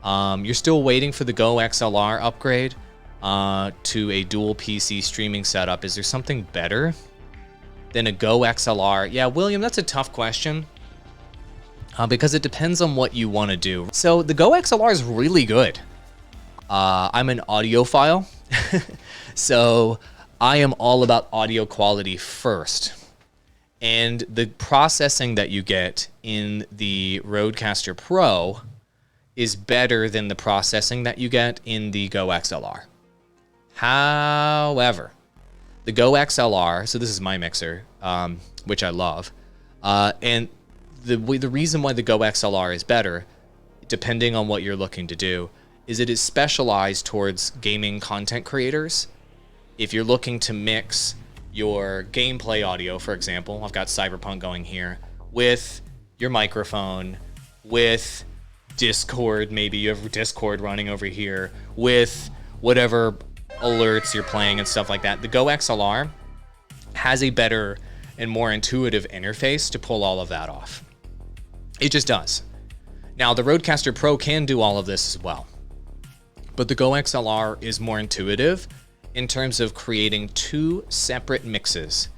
You're still waiting for the Go XLR upgrade to a dual PC streaming setup. Is there something better than a Go XLR? Yeah, William, that's a tough question because it depends on what you want to do. So the Go XLR is really good. I'm an audiophile, so I am all about audio quality first. And the processing that you get in the RODECaster Pro is better than the processing that you get in the Go XLR. However, the Go XLR, so this is my mixer, which I love, and the reason why the Go XLR is better, depending on what you're looking to do, is it is specialized towards gaming content creators. If you're looking to mix your gameplay audio, for example, I've got Cyberpunk going here, with your microphone, with Discord, maybe you have Discord running over here, with whatever alerts you're playing and stuff like that. The Go XLR has a better and more intuitive interface to pull all of that off. It just does. Now, the RODECaster Pro can do all of this as well, but the Go XLR is more intuitive in terms of creating two separate mixes,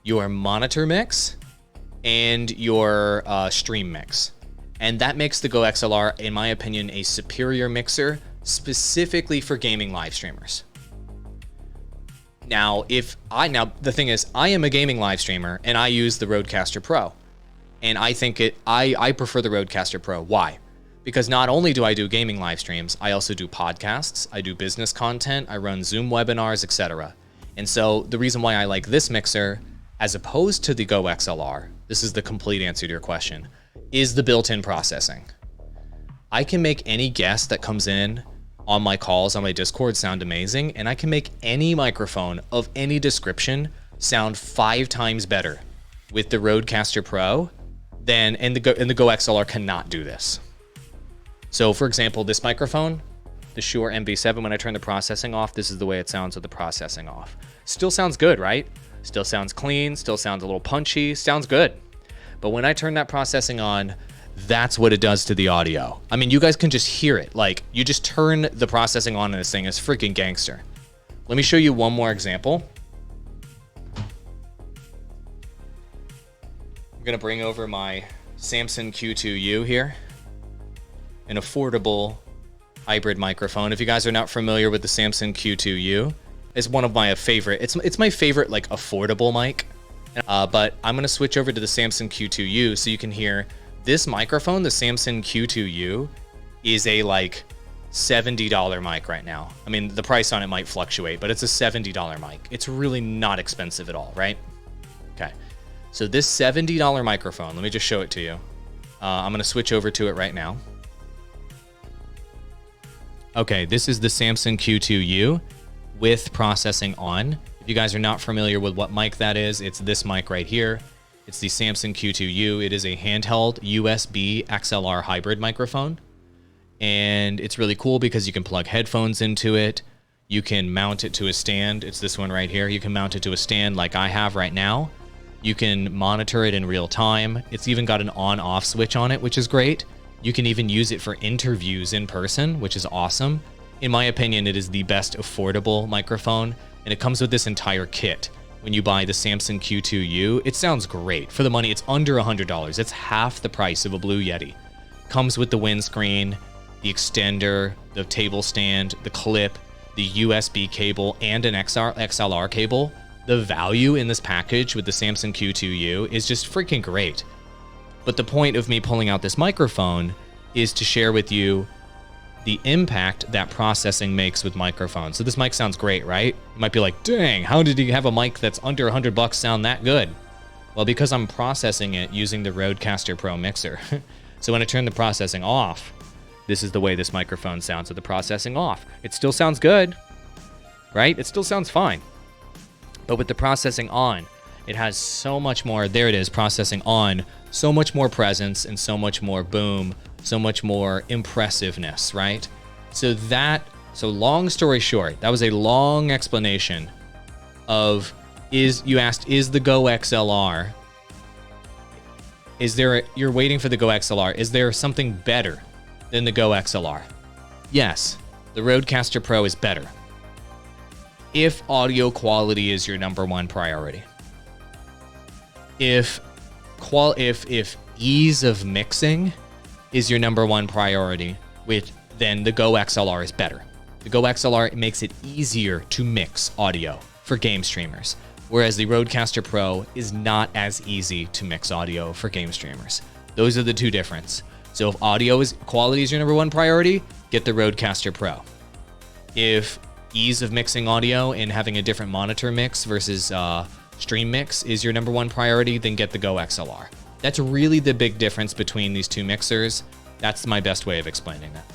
your monitor mix and your stream mix. And that makes the Go XLR, in my opinion, a superior mixer specifically for gaming live streamers. Now, the thing is, I am a gaming live streamer and I use the RODECaster Pro. And I think I prefer the RODECaster Pro. Why? Because not only do I do gaming live streams, I also do podcasts, I do business content, I run Zoom webinars, etc. And so the reason why I like this mixer, as opposed to the Go XLR, this is the complete answer to your question, is the built-in processing. I can make any guest that comes in on my calls on my Discord sound amazing, and I can make any microphone of any description sound 5 times better with the RODECaster Pro and the Go XLR cannot do this. So for example, this microphone, the Shure MV7, when I turn the processing off, this is the way it sounds with the processing off. Still sounds good, right? Still sounds clean, still sounds a little punchy, sounds good. But when I turn that processing on, that's what it does to the audio. I mean, you guys can just hear it. Like, you just turn the processing on and this thing is freaking gangster. Let me show you one more example. I'm gonna bring over my Samson Q2U here. An affordable hybrid microphone. If you guys are not familiar with the Samson Q2U, it's one of my favorite. It's my favorite like affordable mic. But I'm gonna switch over to the Samson Q2U so you can hear this microphone. The Samson Q2U is a like $70 mic right now. I mean, the price on it might fluctuate, but it's a $70 mic. It's really not expensive at all, right? Okay. So this $70 microphone, let me just show it to you. I'm gonna switch over to it right now. Okay, this is the Samson Q2U with processing on. If you guys are not familiar with what mic that is, it's this mic right here. It's the Samson Q2U. It is a handheld USB XLR hybrid microphone. And it's really cool because you can plug headphones into it. You can mount it to a stand. It's this one right here. You can mount it to a stand like I have right now. You can monitor it in real time. It's even got an on-off switch on it, which is great. You can even use it for interviews in person, which is awesome. In my opinion, it is the best affordable microphone, and it comes with this entire kit. When you buy the Samson Q2U, it sounds great. For the money, it's under $100. It's half the price of a Blue Yeti. Comes with the windscreen, the extender, the table stand, the clip, the USB cable, and an XLR cable. The value in this package with the Samson Q2U is just freaking great. But the point of me pulling out this microphone is to share with you the impact that processing makes with microphones. So this mic sounds great, right? You might be like, dang, how did you have a mic that's under $100 sound that good? Well, because I'm processing it using the RODECaster Pro mixer. So when I turn the processing off, this is the way this microphone sounds with the processing off. It still sounds good, right? It still sounds fine. But with the processing on, it has so much more, there it is, processing on, so much more presence and so much more boom, so much more impressiveness, right? So long story short, that was a long explanation of, you asked, is the Go XLR, you're waiting for the Go XLR, is there something better than the Go XLR? Yes, the RODECaster Pro is better if audio quality is your number one priority. If ease of mixing is your number one priority, then the Go XLR is better. The Go XLR makes it easier to mix audio for game streamers, whereas the RODECaster Pro is not as easy to mix audio for game streamers. Those are the two differences. So if quality is your number one priority, get the RODECaster Pro. If ease of mixing audio and having a different monitor mix versus stream mix is your number one priority, then get the Go XLR. That's really the big difference between these two mixers. That's my best way of explaining that.